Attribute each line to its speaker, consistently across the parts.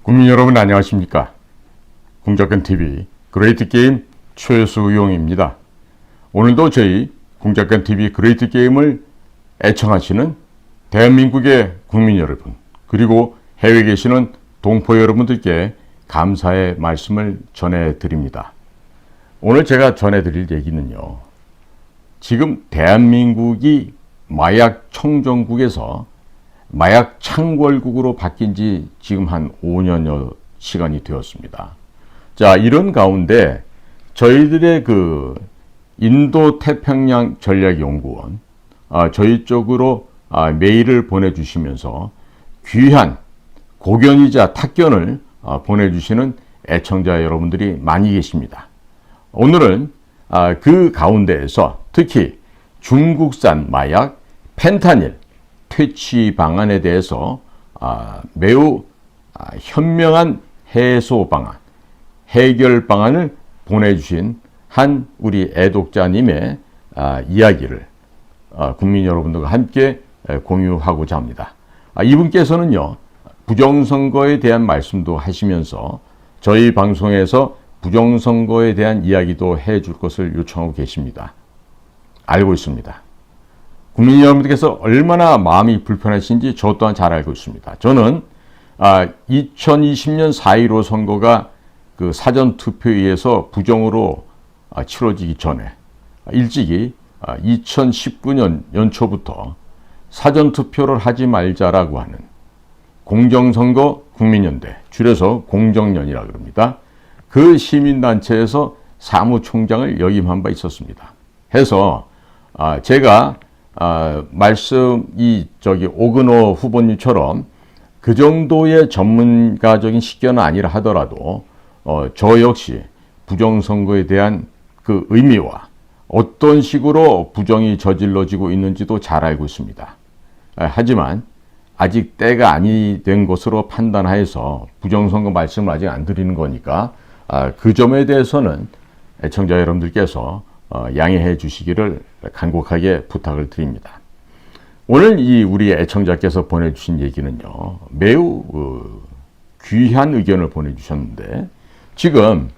Speaker 1: 국민 여러분 안녕하십니까? 공작근TV 그레이트 게임 최수용입니다. 오늘도 저희 공작근TV 그레이트 게임을 애청하시는 대한민국의 국민 여러분, 그리고 해외에 계시는 동포 여러분들께 감사의 말씀을 전해드립니다. 오늘 제가 전해드릴 얘기는요, 지금 대한민국이 마약 청정국에서 마약 창궐국으로 바뀐 지 지금 한 5년여 시간이 되었습니다. 자, 이런 가운데 저희들의 그 인도 태평양 전략연구원 저희 쪽으로 메일을 보내주시면서 귀한 고견이자 탁견을 보내주시는 애청자 여러분들이 많이 계십니다. 오늘은 그 가운데에서 특히 중국산 마약 펜타닐 퇴치 방안에 대해서 매우 현명한 해소 방안, 해결 방안을 보내주신 한 우리 애독자님의 이야기를 국민 여러분들과 함께 공유하고자 합니다. 이분께서는요, 부정선거에 대한 말씀도 하시면서 저희 방송에서 부정선거에 대한 이야기도 해줄 것을 요청하고 계십니다. 알고 있습니다. 국민 여러분들께서 얼마나 마음이 불편하신지 저 또한 잘 알고 있습니다. 저는 2020년 4.15 선거가 그 사전투표에 의해서 부정으로 치러지기 전에 일찍이 2019년 연초부터 사전투표를 하지 말자라고 하는 공정선거 국민연대, 줄여서 공정연이라고 그럽니다. 그 시민단체에서 사무총장을 역임한 바 있었습니다. 해서 제가 오근호 후보님처럼 그 정도의 전문가적인 식견은 아니라 하더라도 저 역시 부정선거에 대한 그 의미와 어떤 식으로 부정이 저질러지고 있는지도 잘 알고 있습니다. 하지만 아직 때가 아니 된 것으로 판단하여서 부정선거 말씀을 아직 안 드리는 거니까 그 점에 대해서는 애청자 여러분들께서 양해해 주시기를 간곡하게 부탁을 드립니다. 오늘 이 우리 애청자께서 보내주신 얘기는요, 매우 귀한 의견을 보내주셨는데, 지금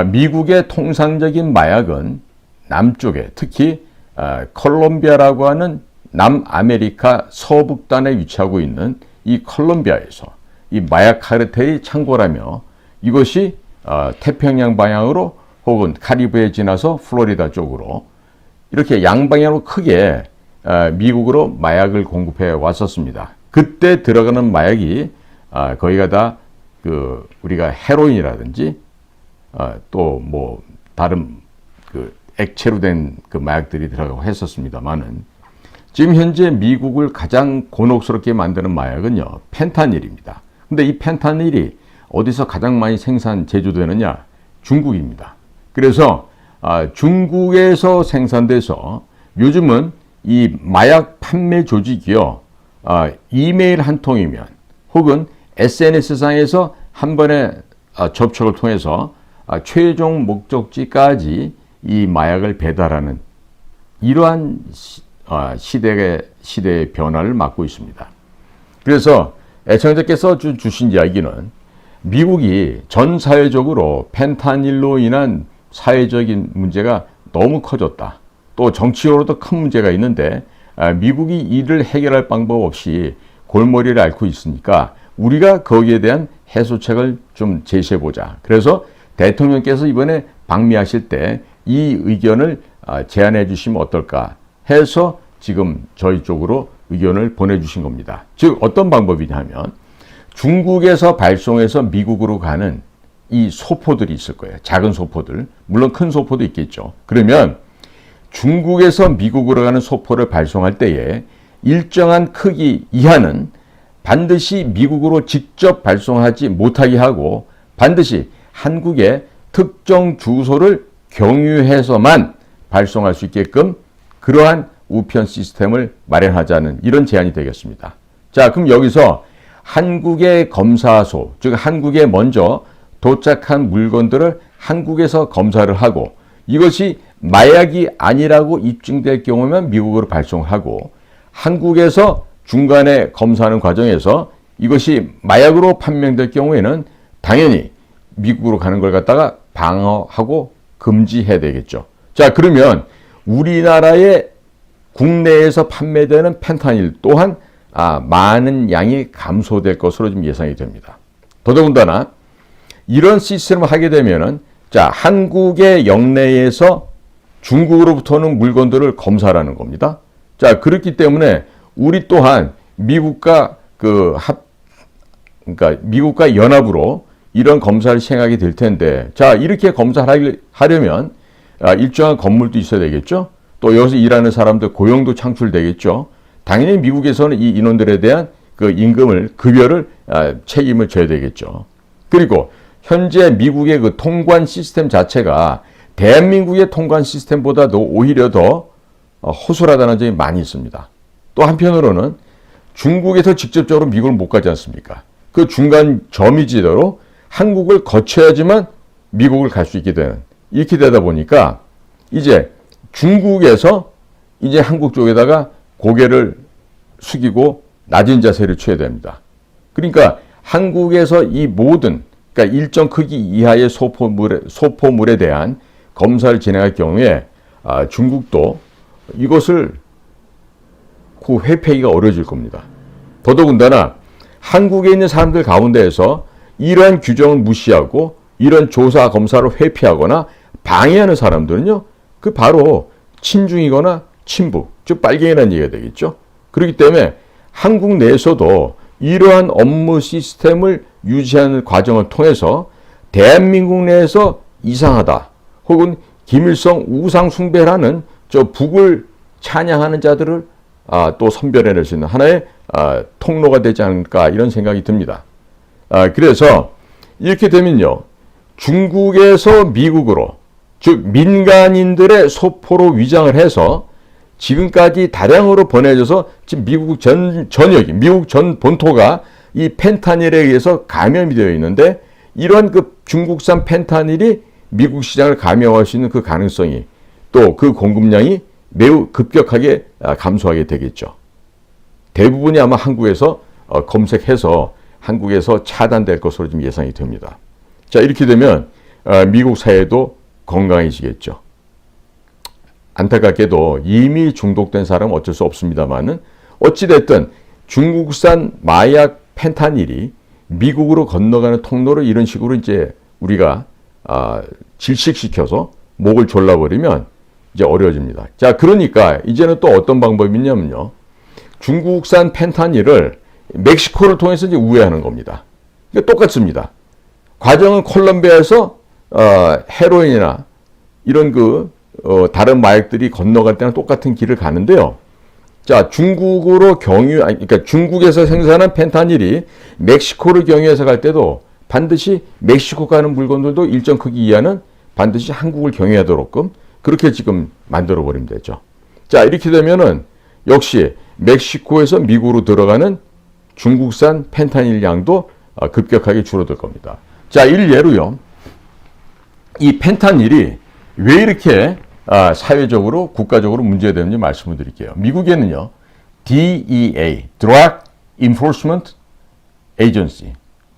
Speaker 1: 미국의 통상적인 마약은 남쪽에, 특히 콜롬비아라고 하는 남아메리카 서북단에 위치하고 있는 이 콜롬비아에서 이 마약 카르텔이 창궐하며 이것이 태평양 방향으로 혹은 카리브해 지나서 플로리다 쪽으로 이렇게 양방향으로 크게 미국으로 마약을 공급해 왔었습니다. 그때 들어가는 마약이 거기가 다 그 우리가 헤로인이라든지 또 뭐 다른 그 액체로 된 그 마약들이 들어가고 했었습니다만은, 지금 현재 미국을 가장 곤혹스럽게 만드는 마약은요, 펜타닐입니다. 근데 이 펜타닐이 어디서 가장 많이 제조되느냐? 중국입니다. 그래서 중국에서 생산돼서 요즘은 이 마약 판매 조직이요, 이메일 한 통이면 혹은 SNS상에서 한 번에 접촉을 통해서 최종 목적지까지 이 마약을 배달하는 이러한 시대의 변화를 맞고 있습니다. 그래서 애청자께서 주신 이야기는 미국이 전 사회적으로 펜타닐로 인한 사회적인 문제가 너무 커졌다. 또 정치적으로도 큰 문제가 있는데 미국이 이를 해결할 방법 없이 골머리를 앓고 있으니까 우리가 거기에 대한 해소책을 좀 제시해보자. 그래서 대통령께서 이번에 방미하실 때 이 의견을 제안해 주시면 어떨까 해서 지금 저희 쪽으로 의견을 보내주신 겁니다. 즉 어떤 방법이냐 하면, 중국에서 발송해서 미국으로 가는 이 소포들이 있을 거예요. 작은 소포들. 물론 큰 소포도 있겠죠. 그러면 중국에서 미국으로 가는 소포를 발송할 때에 일정한 크기 이하는 반드시 미국으로 직접 발송하지 못하게 하고 반드시 한국의 특정 주소를 경유해서만 발송할 수 있게끔 그러한 우편 시스템을 마련하자는 이런 제안이 되겠습니다. 자, 그럼 여기서 한국의 검사소, 즉 한국에 먼저 도착한 물건들을 한국에서 검사를 하고 이것이 마약이 아니라고 입증될 경우면 미국으로 발송하고, 한국에서 중간에 검사하는 과정에서 이것이 마약으로 판명될 경우에는 당연히 미국으로 가는 걸 갖다가 방어하고 금지해야 되겠죠. 자, 그러면 우리나라의 국내에서 판매되는 펜타닐 또한 많은 양이 감소될 것으로 좀 예상이 됩니다. 더더군다나 이런 시스템을 하게 되면은 자, 한국의 영내에서 중국으로부터는 물건들을 검사하는 겁니다. 자, 그렇기 때문에 우리 또한 미국과 그러니까 미국과 연합으로 이런 검사를 시행하게 될 텐데, 자, 이렇게 검사를 하려면 일정한 건물도 있어야 되겠죠. 또 여기서 일하는 사람들 고용도 창출되겠죠. 당연히 미국에서는 이 인원들에 대한 그 임금을, 급여를 책임을 져야 되겠죠. 그리고 현재 미국의 그 통관 시스템 자체가 대한민국의 통관 시스템보다도 오히려 더 허술하다는 점이 많이 있습니다. 또 한편으로는 중국에서 직접적으로 미국을 못 가지 않습니까? 그 중간 점이지대로 한국을 거쳐야지만 미국을 갈 수 있게 되는, 이렇게 되다 보니까 이제 중국에서 이제 한국 쪽에다가 고개를 숙이고 낮은 자세를 취해야 됩니다. 그러니까 한국에서 이 모든, 그러니까 일정 크기 이하의 소포물에 대한 검사를 진행할 경우에 중국도 이것을 그 회피하기가 어려워질 겁니다. 더더군다나 한국에 있는 사람들 가운데에서 이러한 규정을 무시하고 이런 조사 검사를 회피하거나 방해하는 사람들은요, 그 바로 친중이거나 친북, 즉 빨갱이라는 얘기가 되겠죠. 그렇기 때문에 한국 내에서도 이러한 업무 시스템을 유지하는 과정을 통해서 대한민국 내에서 이상하다 혹은 김일성 우상 숭배라는 저 북을 찬양하는 자들을 또 선별해낼 수 있는 하나의 통로가 되지 않을까, 이런 생각이 듭니다. 그래서 이렇게 되면요, 중국에서 미국으로, 즉 민간인들의 소포로 위장을 해서 지금까지 다량으로 보내져서 지금 미국 전역이, 미국 전 본토가 이 펜타닐에 의해서 감염이 되어 있는데, 이런 그 중국산 펜타닐이 미국 시장을 감염할 수 있는 그 가능성이, 또 그 공급량이 매우 급격하게 감소하게 되겠죠. 대부분이 아마 한국에서 검색해서 한국에서 차단될 것으로 좀 예상이 됩니다. 자, 이렇게 되면 미국 사회도 건강해지겠죠. 안타깝게도 이미 중독된 사람은 어쩔 수 없습니다만은, 어찌됐든 중국산 마약 펜타닐이 미국으로 건너가는 통로를 이런 식으로 이제 우리가 질식시켜서 목을 졸라버리면 이제 어려워집니다. 자, 그러니까 이제는 또 어떤 방법이 있냐면요, 중국산 펜타닐을 멕시코를 통해서 이제 우회하는 겁니다. 그러니까 똑같습니다. 과정은 콜롬비아에서 헤로인이나 이런 다른 마약들이 건너갈 때랑 똑같은 길을 가는데요. 자, 중국으로 그러니까 중국에서 생산한 펜타닐이 멕시코를 경유해서 갈 때도 반드시 멕시코 가는 물건들도 일정 크기 이하는 반드시 한국을 경유하도록끔 그렇게 지금 만들어 버리면 되죠. 자, 이렇게 되면은 역시 멕시코에서 미국으로 들어가는 중국산 펜타닐 양도 급격하게 줄어들 겁니다. 자, 일례로요, 이 펜타닐이 왜 이렇게 사회적으로, 국가적으로 문제가 되는지 말씀을 드릴게요. 미국에는요, DEA, Drug Enforcement Agency,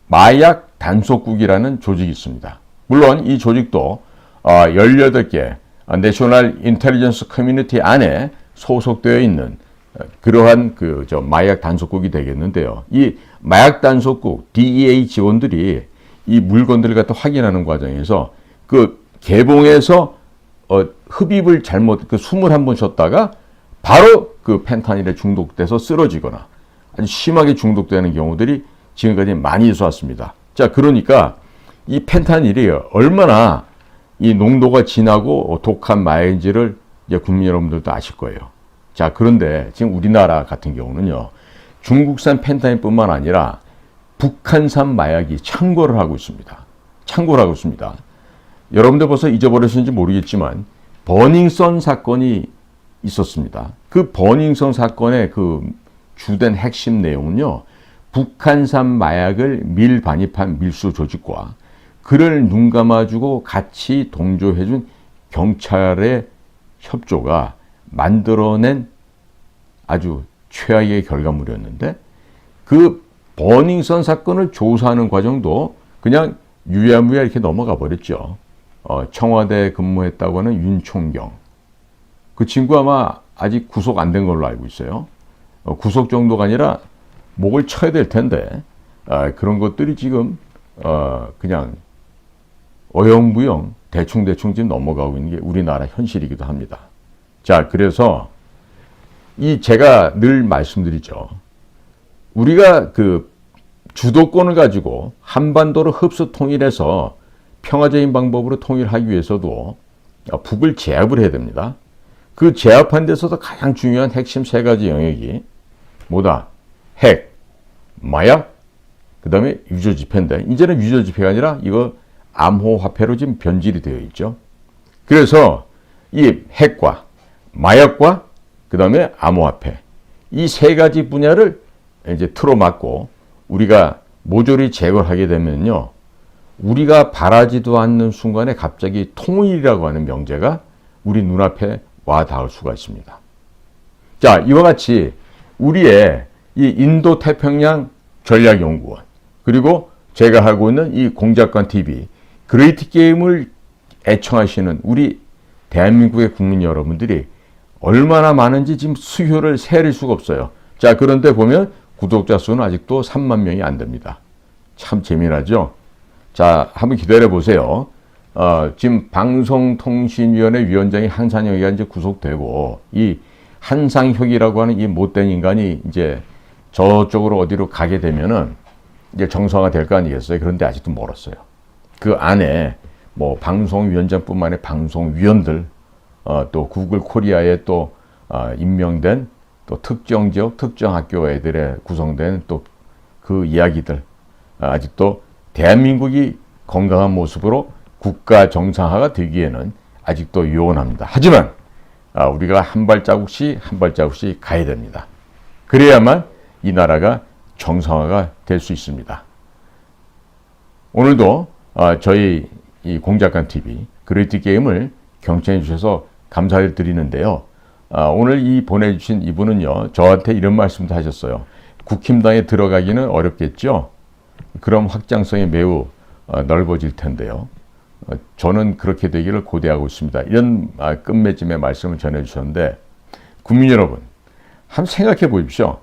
Speaker 1: 마약 단속국이라는 조직이 있습니다. 물론 이 조직도 18개 내셔널 인텔리전스 커뮤니티 안에 소속되어 있는 그러한 마약 단속국이 되겠는데요. 이 마약 단속국 DEA 직원들이 이 물건들을 갖다 확인하는 과정에서 그 개봉해서 흡입을 숨을 한번 쉬었다가 바로 그 펜타닐에 중독돼서 쓰러지거나 아주 심하게 중독되는 경우들이 지금까지 많이 있어왔습니다. 자, 그러니까 이 펜타닐이 얼마나 이 농도가 진하고 독한 마약인지를 이제 국민 여러분들도 아실 거예요. 자, 그런데 지금 우리나라 같은 경우는요, 중국산 펜타닐뿐만 아니라 북한산 마약이 창궐을 하고 있습니다. 창궐을 하고 있습니다. 여러분들 벌써 잊어버리셨는지 모르겠지만 버닝썬 사건이 있었습니다. 그 버닝썬 사건의 그 주된 핵심 내용은요, 북한산 마약을 밀반입한 밀수 조직과 그를 눈 감아주고 같이 동조해준 경찰의 협조가 만들어낸 아주 최악의 결과물이었는데, 그 버닝썬 사건을 조사하는 과정도 그냥 유야무야 이렇게 넘어가 버렸죠. 청와대에 근무했다고 하는 윤총경. 그 친구 아마 아직 구속 안 된 걸로 알고 있어요. 구속 정도가 아니라 목을 쳐야 될 텐데 그런 것들이 지금 그냥 어영부영 대충대충 지금 넘어가고 있는 게 우리나라 현실이기도 합니다. 자, 그래서 제가 늘 말씀드리죠. 우리가 그 주도권을 가지고 한반도를 흡수 통일해서 평화적인 방법으로 통일하기 위해서도 북을 제압을 해야 됩니다. 그 제압한 데서도 가장 중요한 핵심 세 가지 영역이 뭐다? 핵, 마약, 그 다음에 유조지폐인데 이제는 유조지폐가 아니라 이거 암호화폐로 지금 변질이 되어 있죠. 그래서 이 핵과 마약과 그 다음에 암호화폐 이 세 가지 분야를 이제 틀어막고 우리가 모조리 제거하게 되면요. 우리가 바라지도 않는 순간에 갑자기 통일이라고 하는 명제가 우리 눈앞에 와 닿을 수가 있습니다. 자, 이와 같이 우리의 이 인도태평양 전략연구원 그리고 제가 하고 있는 이 공작관 TV 그레이트 게임을 애청하시는 우리 대한민국의 국민 여러분들이 얼마나 많은지 지금 수효를 세릴 수가 없어요. 자, 그런데 보면 구독자 수는 아직도 3만 명이 안 됩니다. 참 재미나죠? 자, 한번 기다려 보세요. 지금 방송통신위원회 위원장이 한상혁이가 이제 구속되고 이 한상혁이라고 하는 이 못된 인간이 이제 저쪽으로 어디로 가게 되면은 이제 정상화 될 거 아니겠어요? 그런데 아직도 멀었어요. 그 안에 뭐 방송위원장뿐만 아니라 방송위원들 또 구글 코리아에 또 임명된 또 특정 지역 특정 학교 애들에 구성된 또 그 이야기들 아직도 대한민국이 건강한 모습으로 국가 정상화가 되기에는 아직도 요원합니다. 하지만 우리가 한 발자국씩 한 발자국씩 가야 됩니다. 그래야만 이 나라가 정상화가 될 수 있습니다. 오늘도 저희 이 공작관 TV 그레이트 게임을 경청해 주셔서 감사를 드리는데요. 오늘 이 보내주신 이분은요, 저한테 이런 말씀도 하셨어요. 국힘당에 들어가기는 어렵겠죠? 그럼 확장성이 매우 넓어질 텐데요. 저는 그렇게 되기를 고대하고 있습니다. 이런 끝맺음의 말씀을 전해주셨는데, 국민 여러분, 한번 생각해 보십시오.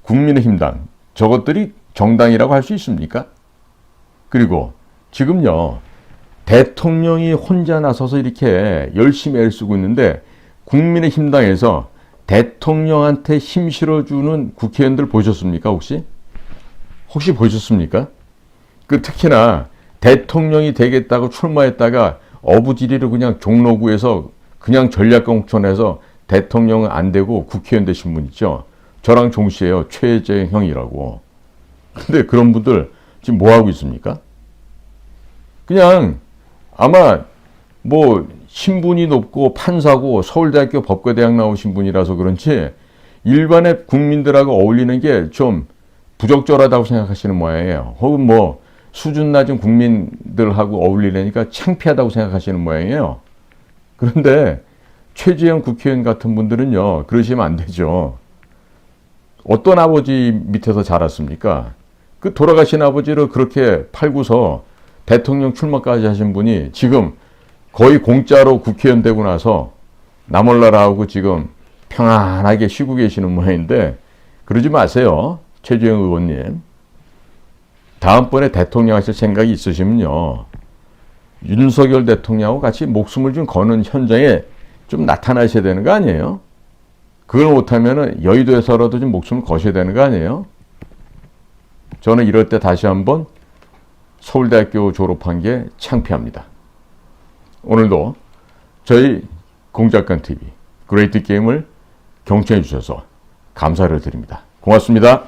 Speaker 1: 국민의힘당, 저것들이 정당이라고 할 수 있습니까? 그리고 지금요, 대통령이 혼자 나서서 이렇게 열심히 애를 쓰고 있는데, 국민의힘당에서 대통령한테 힘 실어주는 국회의원들 보셨습니까, 혹시? 혹시 보셨습니까? 특히나 대통령이 되겠다고 출마했다가 어부지리로 그냥 종로구에서 그냥 전략공천해서 대통령은 안 되고 국회의원 되신 분 있죠? 저랑 동시에요. 최재형이라고. 근데 그런 분들 지금 뭐 하고 있습니까? 그냥 아마 뭐 신분이 높고 판사고 서울대학교 법과대학 나오신 분이라서 그런지 일반의 국민들하고 어울리는 게 좀 부적절하다고 생각하시는 모양이에요. 혹은 뭐 수준 낮은 국민들하고 어울리려니까 창피하다고 생각하시는 모양이에요. 그런데 최재형 국회의원 같은 분들은요, 그러시면 안 되죠. 어떤 아버지 밑에서 자랐습니까? 그 돌아가신 아버지를 그렇게 팔고서 대통령 출마까지 하신 분이 지금 거의 공짜로 국회의원 되고 나서 나몰라라하고 지금 평안하게 쉬고 계시는 모양인데, 그러지 마세요. 최재형 의원님. 다음번에 대통령 하실 생각이 있으시면요, 윤석열 대통령하고 같이 목숨을 좀 거는 현장에 좀 나타나셔야 되는 거 아니에요? 그걸 못하면 여의도에서라도 좀 목숨을 거셔야 되는 거 아니에요? 저는 이럴 때 다시 한번 서울대학교 졸업한 게 창피합니다. 오늘도 저희 공작관 TV 그레이트 게임을 경청해 주셔서 감사를 드립니다. 고맙습니다.